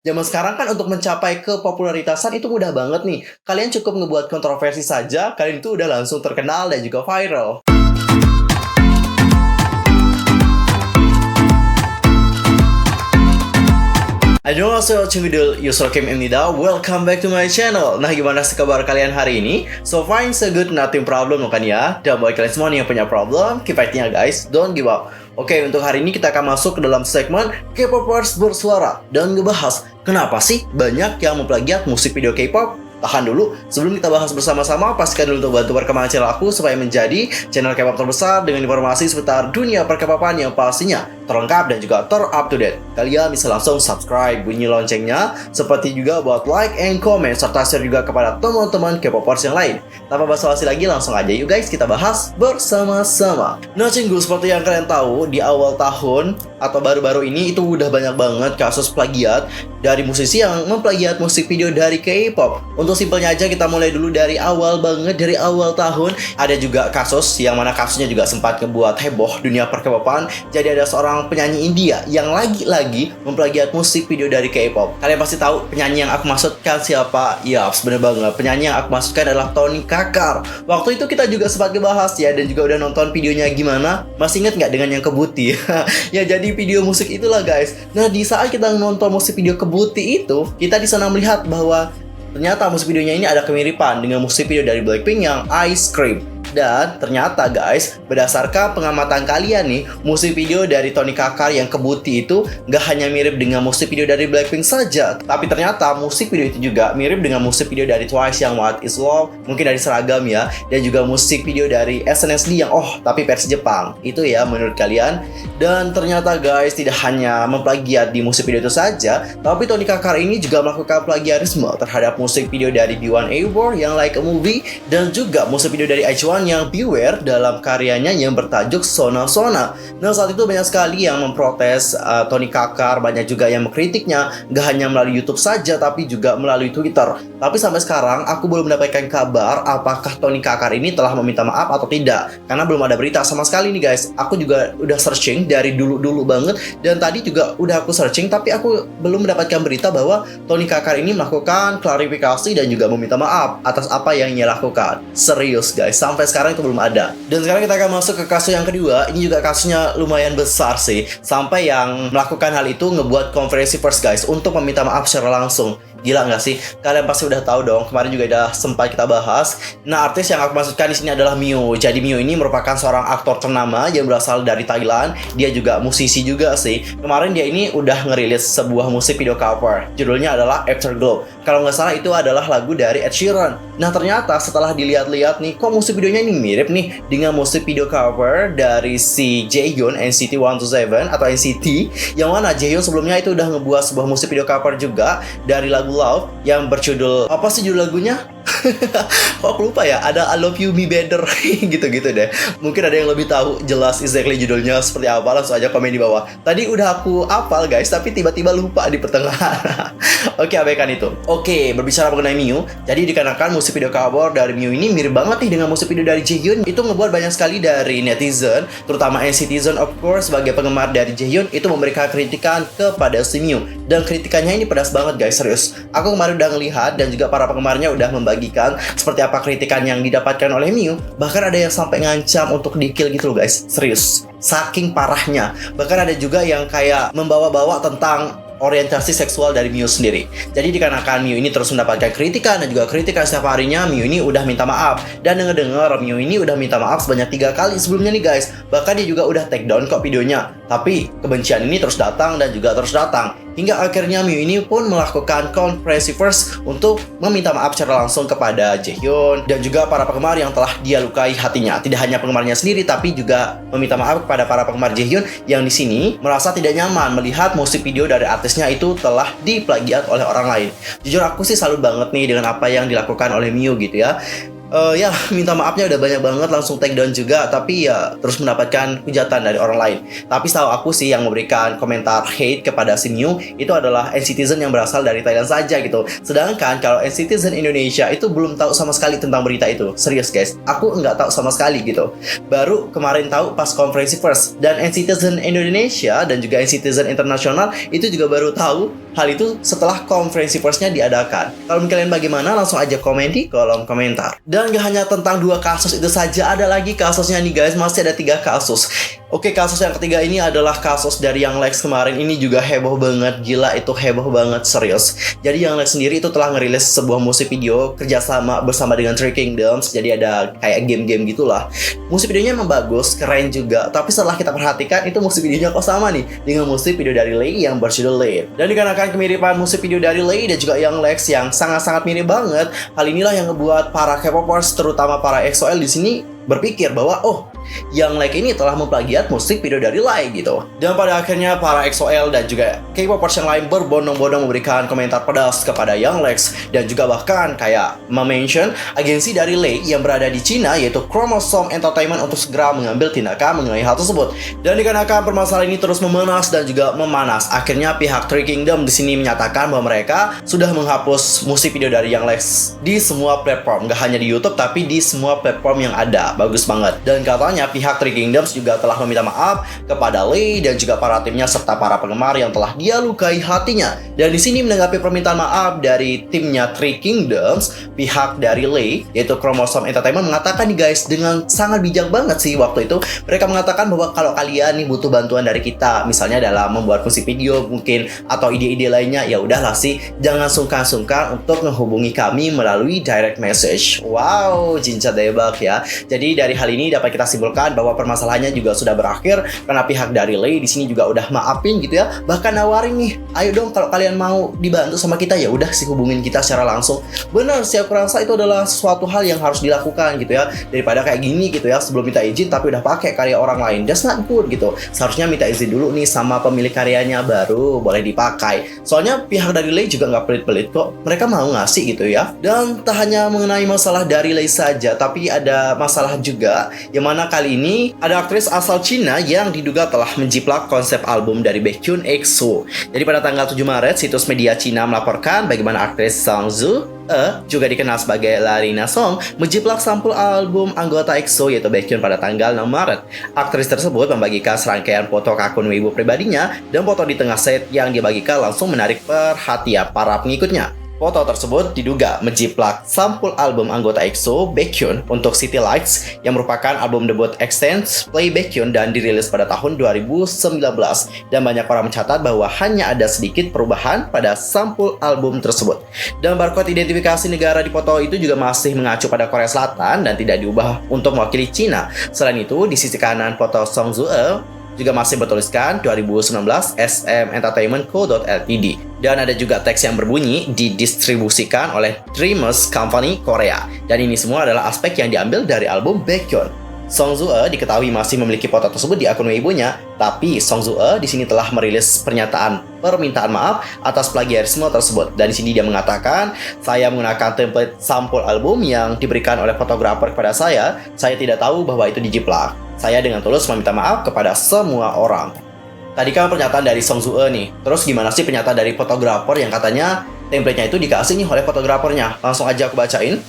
Zaman sekarang kan untuk mencapai kepopularitasan itu mudah banget nih. Kalian cukup ngebuat kontroversi saja, kalian itu udah langsung terkenal dan juga viral. Annyeonghaseyo Chungidul, Yusrokim Imnida, welcome back to my channel. Nah, gimana sih kabar kalian hari ini? So fine, so good, nothing problem bukan ya? Dan buat kalian semua nih yang punya problem, keep fighting ya guys, don't give up. Oke, untuk hari ini kita akan masuk ke dalam segmen K-popers bersuara dan ngebahas kenapa sih banyak yang memplagiat musik video K-pop. Tahan dulu, sebelum kita bahas bersama-sama, pastikan dulu untuk bantu perkembangan channel aku supaya menjadi channel K-pop terbesar dengan informasi seputar dunia per-K-popan yang pastinya terlengkap dan juga ter-up to date. Kalian bisa langsung subscribe, bunyi loncengnya, seperti juga buat like and comment, serta share juga kepada teman-teman K-popers yang lain. Tanpa basa-basi lagi, langsung aja yuk guys, kita bahas bersama-sama. Nah cinggu, seperti yang kalian tahu, di awal tahun atau baru-baru ini itu udah banyak banget kasus plagiat dari musisi yang memplagiat musik video dari K-pop. Untuk simpelnya aja kita mulai dulu dari awal banget, dari awal tahun. Ada juga kasus yang mana kasusnya juga sempat ngebuat heboh dunia per-K-popan. Jadi ada seorang penyanyi India yang lagi-lagi memplagiat musik video dari K-pop. Kalian pasti tahu penyanyi yang aku maksudkan siapa? Ya, bener banget. Penyanyi yang aku maksudkan adalah Tony Kakar. Waktu itu kita juga sempat ngebahas ya, dan juga udah nonton videonya gimana. Masih inget nggak dengan yang Kebuti? Ya, jadi video musik itulah guys. Nah, di saat kita nonton musik video Kebuti itu, kita di sana melihat bahwa ternyata musik videonya ini ada kemiripan dengan musik video dari Blackpink yang Ice Cream. Dan ternyata guys, berdasarkan pengamatan kalian nih, musik video dari Tony Kakar yang Kebuti itu gak hanya mirip dengan musik video dari Blackpink saja, tapi ternyata musik video itu juga mirip dengan musik video dari Twice yang What Is Love, mungkin dari Seragam ya, dan juga musik video dari SNSD yang tapi versi Jepang. Itu ya menurut kalian. Dan ternyata guys, tidak hanya memplagiat di musik video itu saja, tapi Tony Kakar ini juga melakukan plagiarisme terhadap musik video dari B1A4 yang Like a Movie, dan juga musik video dari H1 yang Beware dalam karyanya yang bertajuk Sona Sona. Nah, saat itu banyak sekali yang memprotes Tony Kakar, banyak juga yang mengkritiknya, gak hanya melalui YouTube saja tapi juga melalui Twitter. Tapi sampai sekarang aku belum mendapatkan kabar apakah Tony Kakar ini telah meminta maaf atau tidak, karena belum ada berita sama sekali nih guys. Aku juga udah searching dari dulu banget, dan tadi juga udah aku searching, tapi aku belum mendapatkan berita bahwa Tony Kakar ini melakukan klarifikasi dan juga meminta maaf atas apa yang ia lakukan. Serius guys, sampai sekarang itu belum ada. Dan sekarang kita akan masuk ke kasus yang kedua. Ini juga kasusnya lumayan besar sih, sampai yang melakukan hal itu ngebuat konferensi pers guys untuk meminta maaf secara langsung. Gila nggak sih? Kalian pasti udah tahu dong, kemarin juga udah sempat kita bahas. Nah, artis yang aku maksudkan di sini adalah Mio. Jadi Mio ini merupakan seorang aktor ternama yang berasal dari Thailand. Dia juga musisi juga sih. Kemarin dia ini udah ngerilis sebuah musik video cover. Judulnya adalah Afterglow. Kalau nggak salah itu adalah lagu dari Ed Sheeran. Nah, ternyata setelah dilihat-lihat nih, kok musik videonya ini mirip nih dengan musik video cover dari si Jaehyun NCT 127 atau NCT, yang mana Jaehyun sebelumnya itu udah ngebuat sebuah musik video cover juga dari lagu Love yang berjudul, apa sih judul lagunya? Kok aku lupa ya, ada I Love You Me Better gitu-gitu deh. Mungkin ada yang lebih tahu jelas exactly judulnya seperti apa, langsung aja komen di bawah. Tadi udah aku hafal guys, tapi tiba-tiba lupa di pertengahan. Oke, abaikan itu. Oke, berbicara mengenai Mio, jadi dikarenakan musik video cover dari Mio ini mirip banget nih dengan musik video dari Jaehyun, itu ngebuat banyak sekali dari netizen, terutama NCTzen of course, sebagai penggemar dari Jaehyun, itu memberikan kritikan kepada si Mio. Dan kritikannya ini pedas banget guys, serius. Aku kemarin udah ngelihat dan juga para penggemarnya udah membagikan seperti apa kritikan yang didapatkan oleh Mio. Bahkan ada yang sampai ngancam untuk di-kill gitu loh guys, serius. Saking parahnya. Bahkan ada juga yang kayak membawa-bawa tentang orientasi seksual dari Mio sendiri. Jadi dikarenakan Mio ini terus mendapatkan kritikan dan juga kritikan setiap harinya, Mio ini udah minta maaf. Dan denger-dengar Mio ini udah minta maaf sebanyak 3 kali sebelumnya nih guys. Bahkan dia juga udah take down kok videonya. Tapi kebencian ini terus datang dan juga terus datang. Hingga akhirnya Mio ini pun melakukan konferensi pers untuk meminta maaf secara langsung kepada Jaehyun dan juga para penggemar yang telah dia lukai hatinya. Tidak hanya penggemarnya sendiri, tapi juga meminta maaf kepada para penggemar Jaehyun yang di sini merasa tidak nyaman melihat musik video dari artisnya itu telah diplagiat oleh orang lain. Jujur aku sih salut banget nih dengan apa yang dilakukan oleh Mio gitu ya. Ya, minta maafnya udah banyak banget, langsung take down juga, tapi ya terus mendapatkan hujatan dari orang lain. Tapi setahu aku sih yang memberikan komentar hate kepada si Mio itu adalah NCTzen yang berasal dari Thailand saja gitu. Sedangkan kalau NCTzen Indonesia itu belum tahu sama sekali tentang berita itu. Serius guys, aku nggak tahu sama sekali gitu. Baru kemarin tahu pas konferensi pers. Dan NCTzen Indonesia dan juga NCTzen Internasional itu juga baru tahu hal itu setelah konferensi persnya diadakan. Kalau kalian bagaimana, langsung aja komen di kolom komentar. Dan gak hanya tentang 2 kasus itu saja, ada lagi kasusnya nih guys, masih ada 3 kasus. Oke, kasus yang ketiga ini adalah kasus dari Young Lex kemarin. Ini juga heboh banget, gila itu heboh banget, serius. Jadi Young Lex sendiri itu telah ngerilis sebuah musik video kerjasama bersama dengan Three Kingdoms. Jadi ada kayak game-game gitulah. Musik videonya emang bagus, keren juga. Tapi setelah kita perhatikan, itu musik videonya kok sama nih dengan musik video dari Lay yang berjudul Lay. Dan dikarenakan kemiripan musik video dari Lay dan juga Young Lex yang sangat-sangat mirip banget, hal inilah yang ngebuat para K-popers, terutama para EXO-L di sini berpikir bahwa Young Lex ini telah memplagiat musik video dari Lay gitu. Dan pada akhirnya para EXO-L dan juga K-popers yang lain berbondong-bondong memberikan komentar pedas kepada Young Lex dan juga bahkan kayak mention agensi dari Lay yang berada di Cina yaitu Chromosome Entertainment untuk segera mengambil tindakan mengenai hal tersebut. Dan dikarenakan permasalahan ini terus memanas dan juga memanas, akhirnya pihak Three Kingdom di sini menyatakan bahwa mereka sudah menghapus musik video dari Young Lex di semua platform, gak hanya di YouTube tapi di semua platform yang ada. Bagus banget. Dan katanya pihak Three Kingdoms juga telah meminta maaf kepada Lay dan juga para timnya serta para penggemar yang telah dia lukai hatinya. Dan di sini menanggapi permintaan maaf dari timnya Three Kingdoms, pihak dari Lay yaitu Chromosome Entertainment mengatakan nih guys, dengan sangat bijak banget sih waktu itu. Mereka mengatakan bahwa kalau kalian nih butuh bantuan dari kita, misalnya dalam membuat musik video mungkin atau ide-ide lainnya, ya udahlah sih, jangan sungkan-sungkan untuk menghubungi kami melalui direct message. Wow, jinca debak ya. Jadi dari hal ini dapat kita simpulkan bahwa permasalahannya juga sudah berakhir karena pihak dari Lay di sini juga udah maafin gitu ya. Bahkan nawarin nih, ayo dong kalau kalian mau dibantu sama kita ya udah sih hubungin kita secara langsung. Benar sih, aku rasa itu adalah suatu hal yang harus dilakukan gitu ya. Daripada kayak gini gitu ya, sebelum minta izin tapi udah pakai karya orang lain. That's not good gitu. Seharusnya minta izin dulu nih sama pemilik karyanya baru boleh dipakai. Soalnya pihak dari Lay juga nggak pelit-pelit kok. Mereka mau ngasih gitu ya. Dan tak hanya mengenai masalah dari Lay saja, tapi ada masalah juga yang mana kali ini ada aktris asal Cina yang diduga telah menjiplak konsep album dari Baekhyun EXO. Jadi pada tanggal 7 Maret situs media Cina melaporkan bagaimana aktris Song Zu juga dikenal sebagai Larina Song menjiplak sampul album anggota EXO yaitu Baekhyun pada tanggal 6 Maret. Aktris tersebut membagikan serangkaian foto ke akun Weibo pribadinya dan foto di tengah set yang dibagikan langsung menarik perhatian para pengikutnya. Foto tersebut diduga menjiplak sampul album anggota EXO, Baekhyun, untuk City Lights yang merupakan album debut Extends Play Baekhyun dan dirilis pada tahun 2019. Dan banyak orang mencatat bahwa hanya ada sedikit perubahan pada sampul album tersebut. Dan barcode identifikasi negara di foto itu juga masih mengacu pada Korea Selatan dan tidak diubah untuk mewakili Cina. Selain itu, di sisi kanan foto Song Zu juga masih bertuliskan 2019 SM Entertainment Co. Ltd. Dan ada juga teks yang berbunyi didistribusikan oleh Dreamers Company Korea. Dan ini semua adalah aspek yang diambil dari album Baekhyun. Song Zu diketahui masih memiliki foto tersebut di akun Weibo-nya, tapi Song Zu di sini telah merilis pernyataan permintaan maaf atas plagiarisme tersebut. Dan di sini dia mengatakan, saya menggunakan template sampul album yang diberikan oleh fotografer kepada saya tidak tahu bahwa itu dijiplak. Saya dengan tulus meminta maaf kepada semua orang. Tadi kan pernyataan dari Song Zu nih. Terus gimana sih pernyataan dari fotografer yang katanya template-nya itu dikasih nih oleh fotografernya? Langsung aja aku bacain.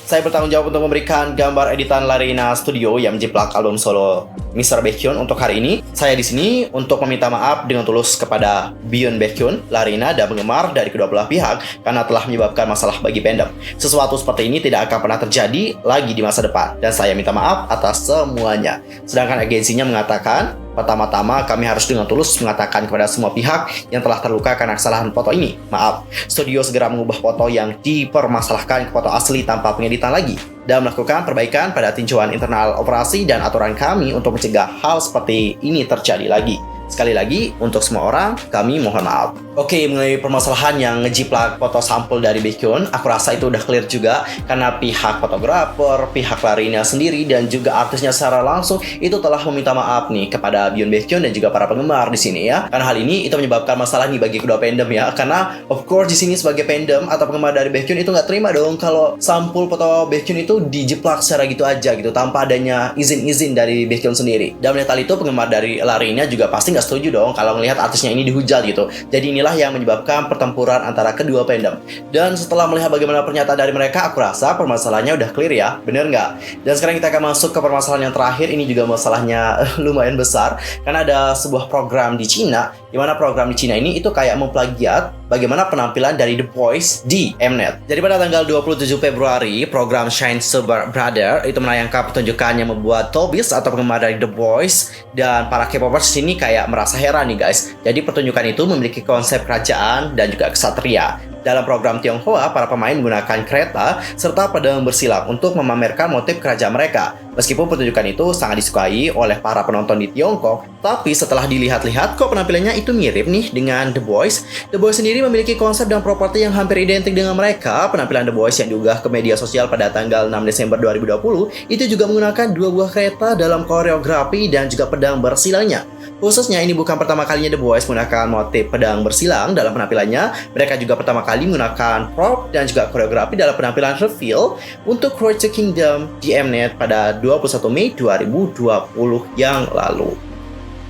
Saya bertanggung jawab untuk memberikan gambar editan Larina Studio yang menjiplak album solo Mr. Baekhyun untuk hari ini. Saya di sini untuk meminta maaf dengan tulus kepada Byeon Baekhyun, Larina, dan penggemar dari kedua belah pihak karena telah menyebabkan masalah bagi fandom. Sesuatu seperti ini tidak akan pernah terjadi lagi di masa depan dan saya minta maaf atas semuanya. Sedangkan agensinya mengatakan, pertama-tama kami harus dengan tulus mengatakan kepada semua pihak yang telah terluka karena kesalahan foto ini. Maaf, studio segera mengubah foto yang dipermasalahkan ke foto asli tanpa pengeditan lagi dan melakukan perbaikan pada tinjauan internal operasi dan aturan kami untuk mencegah hal seperti ini terjadi lagi. Sekali lagi, untuk semua orang, kami mohon maaf. Oke, mengenai permasalahan yang ngejiplak foto sampul dari Baekhyun, aku rasa itu udah clear juga karena pihak fotografer, pihak Larina sendiri, dan juga artisnya secara langsung itu telah meminta maaf nih kepada Byeon Baekhyun dan juga para penggemar di sini ya. Karena hal ini itu menyebabkan masalah nih bagi kedua fandom ya. Karena of course di sini sebagai fandom atau penggemar dari Baekhyun itu nggak terima dong kalau sampul foto Baekhyun itu dijiplak secara gitu aja gitu tanpa adanya izin-izin dari Baekhyun sendiri. Dan melihat hal itu penggemar dari Larina juga pasti nggak setuju dong kalau melihat artisnya ini dihujat gitu. Jadi inilah yang menyebabkan pertempuran antara kedua fandom. Dan setelah melihat bagaimana pernyataan dari mereka, aku rasa permasalahannya udah clear ya, bener nggak? Dan sekarang kita akan masuk ke permasalahan yang terakhir. Ini juga masalahnya lumayan besar karena ada sebuah program di Cina di mana program di Cina ini itu kayak memplagiat bagaimana penampilan dari The Boys di Mnet. Jadi pada tanggal 27 Februari, program Shine Super Brother itu menayangkan pertunjukan yang membuat Tobis atau penggemar dari The Boys dan para K-popers sini kayak merasa heran nih guys. Jadi pertunjukan itu memiliki konsep kerajaan dan juga ksatria. Dalam program Tionghoa, para pemain menggunakan kereta serta pedang bersilang untuk memamerkan motif kerajaan mereka. Meskipun pertunjukan itu sangat disukai oleh para penonton di Tiongkok, tapi setelah dilihat-lihat kok penampilannya itu mirip nih dengan The Boys. The Boys sendiri memiliki konsep dan properti yang hampir identik dengan mereka. Penampilan The Boys yang diunggah ke media sosial pada tanggal 6 Desember 2020 itu juga menggunakan 2 buah kereta dalam koreografi dan juga pedang bersilangnya. Khususnya ini bukan pertama kalinya The Boys menggunakan motif pedang bersilang dalam penampilannya. Mereka juga pertama kali menggunakan prop dan juga koreografi dalam penampilan reveal untuk Road to Kingdom di Mnet pada 21 Mei 2020 yang lalu.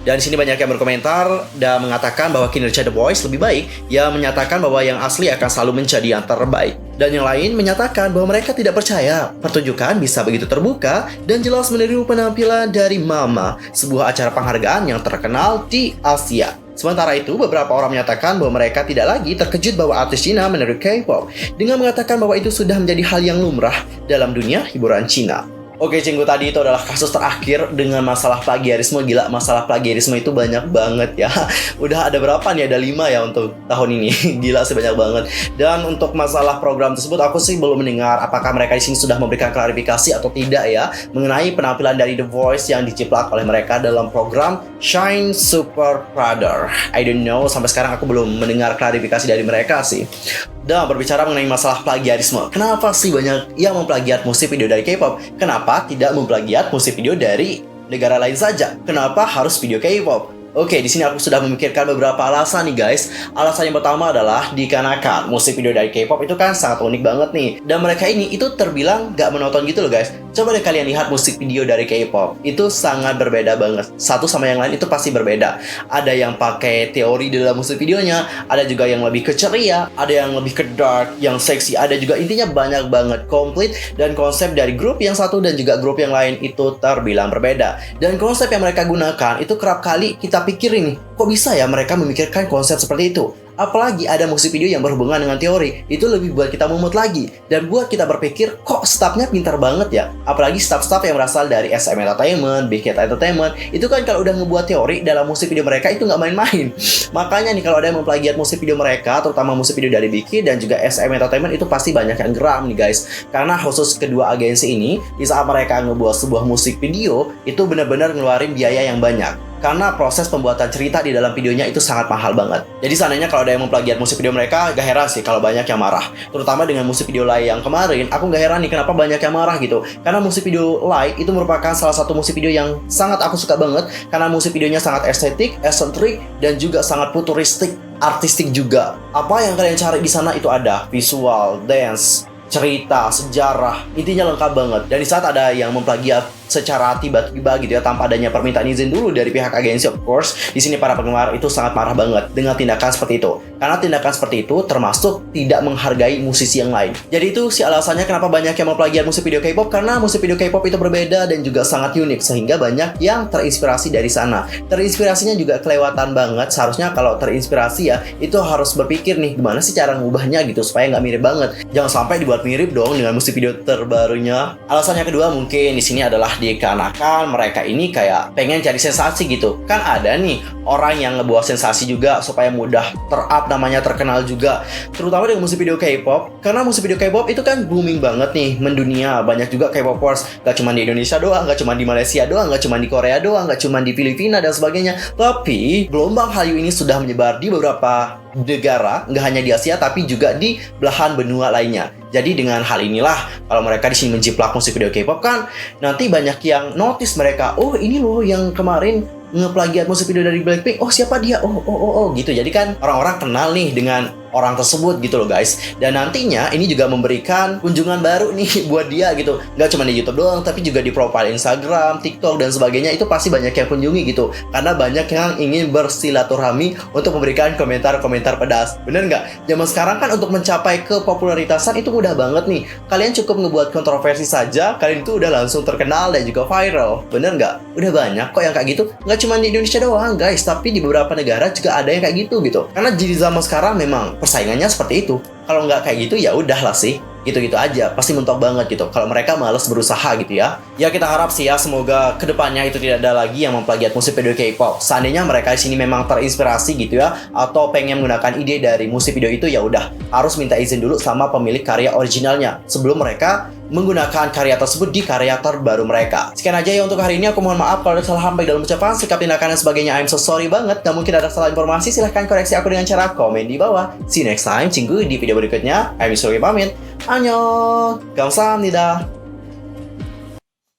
Dan di sini banyak yang berkomentar dan mengatakan bahwa kinerja The Boys lebih baik, yang menyatakan bahwa yang asli akan selalu menjadi yang terbaik. Dan yang lain menyatakan bahwa mereka tidak percaya pertunjukan bisa begitu terbuka dan jelas meniru penampilan dari Mama, sebuah acara penghargaan yang terkenal di Asia. Sementara itu, beberapa orang menyatakan bahwa mereka tidak lagi terkejut bahwa artis Cina meniru K-pop dengan mengatakan bahwa itu sudah menjadi hal yang lumrah dalam dunia hiburan Cina. Oke, Cinggu, tadi itu adalah kasus terakhir dengan masalah plagiarisme. Gila, masalah plagiarisme itu banyak banget ya. Udah ada berapa nih? Ada 5 ya untuk tahun ini. Gila sih, banyak banget. Dan untuk masalah program tersebut, aku sih belum mendengar apakah mereka di sini sudah memberikan klarifikasi atau tidak ya mengenai penampilan dari The Voice yang diciplak oleh mereka dalam program Shine Super Brother. I don't know, sampai sekarang aku belum mendengar klarifikasi dari mereka sih. Dan berbicara mengenai masalah plagiarisme, kenapa sih banyak yang memplagiat musik video dari K-pop? Kenapa tidak memplagiat musik video dari negara lain saja? Kenapa harus video K-pop? Oke, di sini aku sudah memikirkan beberapa alasan nih guys. Alasan yang pertama adalah dikarenakan musik video dari K-pop itu kan sangat unik banget nih. Dan mereka ini itu terbilang gak menonton gitu loh guys. Coba deh kalian lihat musik video dari K-pop. Itu sangat berbeda banget. Satu sama yang lain itu pasti berbeda. Ada yang pakai teori di dalam musik videonya, ada juga yang lebih ke ceria, ada yang lebih ke dark, yang seksi, ada juga intinya banyak banget komplit. Dan konsep dari grup yang satu dan juga grup yang lain itu terbilang berbeda. Dan konsep yang mereka gunakan itu kerap kali kita pikirin nih, kok bisa ya mereka memikirkan konsep seperti itu? Apalagi ada musik video yang berhubungan dengan teori, itu lebih buat kita mumet lagi dan buat kita berpikir kok staffnya pintar banget ya. Apalagi staff-staff yang berasal dari SM Entertainment, Big Hit Entertainment, itu kan kalau udah ngebuat teori dalam musik video mereka itu nggak main-main. Makanya nih kalau ada yang memplagiat musik video mereka, terutama musik video dari Big Hit dan juga SM Entertainment, itu pasti banyak yang geram nih guys. Karena khusus kedua agensi ini, di saat mereka ngebuat sebuah musik video, itu benar-benar ngeluarin biaya yang banyak. Karena proses pembuatan cerita di dalam videonya itu sangat mahal banget. Jadi seandainya kalau ada yang memplagiat musik video mereka, gak heran sih kalau banyak yang marah. Terutama dengan musik video Lai yang kemarin, aku gak heran nih kenapa banyak yang marah gitu. Karena musik video Lai itu merupakan salah satu musik video yang sangat aku suka banget. Karena musik videonya sangat estetik, eksentrik, dan juga sangat futuristik, artistik juga. Apa yang kalian cari di sana itu ada. Visual, dance, cerita, sejarah, intinya lengkap banget. Dan di saat ada yang memplagiat secara tiba-tiba gitu ya, tanpa adanya permintaan izin dulu dari pihak agensi, of course, di sini para penggemar itu sangat marah banget dengan tindakan seperti itu. Karena tindakan seperti itu termasuk tidak menghargai musisi yang lain. Jadi itu sih alasannya kenapa banyak yang memplagiat musik video K-pop, karena musik video K-pop itu berbeda dan juga sangat unik, sehingga banyak yang terinspirasi dari sana. Terinspirasinya juga kelewatan banget. Seharusnya kalau terinspirasi ya, itu harus berpikir nih gimana sih cara ngubahnya gitu supaya nggak mirip banget. Jangan sampai dibuat mirip dong dengan musik video terbarunya. Alasan yang kedua mungkin di sini adalah dikarenakan mereka ini kayak pengen cari sensasi gitu. Kan ada nih orang yang ngebawa sensasi juga supaya mudah ter-up, namanya terkenal juga. Terutama dengan musik video K-pop. Karena musik video K-pop itu kan booming banget nih mendunia. Banyak juga K-popers. Gak cuma di Indonesia doang, gak cuma di Malaysia doang, gak cuma di Korea doang, gak cuma di Filipina dan sebagainya. Tapi gelombang Hallyu ini sudah menyebar di beberapa negara, nggak hanya di Asia tapi juga di belahan benua lainnya. Jadi dengan hal inilah kalau mereka di sini menjiplak musik video K-pop kan nanti banyak yang notice mereka, oh ini loh yang kemarin ngeplagiat musik video dari Blackpink, oh siapa dia, oh gitu. Jadi kan orang-orang kenal nih dengan orang tersebut gitu loh guys. Dan nantinya ini juga memberikan kunjungan baru nih buat dia gitu. Nggak cuma di YouTube doang, tapi juga di profile Instagram, TikTok, dan sebagainya. Itu pasti banyak yang kunjungi gitu. Karena banyak yang ingin bersilaturahmi untuk memberikan komentar-komentar pedas. Bener nggak? Zaman sekarang kan untuk mencapai kepopularitasan itu mudah banget nih. Kalian cukup ngebuat kontroversi saja, kalian itu udah langsung terkenal dan juga viral. Bener nggak? Udah banyak kok yang kayak gitu. Nggak cuma di Indonesia doang guys, tapi di beberapa negara juga ada yang kayak gitu. Karena di zaman sekarang memang persaingannya seperti itu. Kalau nggak kayak gitu ya udahlah sih, gitu-gitu aja, pasti mentok banget gitu kalau mereka malas berusaha gitu ya. Ya kita harap sih ya, semoga kedepannya itu tidak ada lagi yang memplagiat musik video K-pop. Seandainya mereka di sini memang terinspirasi gitu ya, atau pengen menggunakan ide dari musik video itu, ya udah harus minta izin dulu sama pemilik karya originalnya sebelum mereka menggunakan karya tersebut di karya terbaru mereka. Sekian aja ya untuk hari ini. Aku mohon maaf kalau ada salah baik dalam ucapan, sikap, tindakan, dan sebagainya. I'm so sorry banget. Dan mungkin ada salah informasi, silahkan koreksi aku dengan cara komen di bawah. See you next time. Cinggu di video berikutnya. I'm sorry pamit. Annyeong. Kamsahamnida.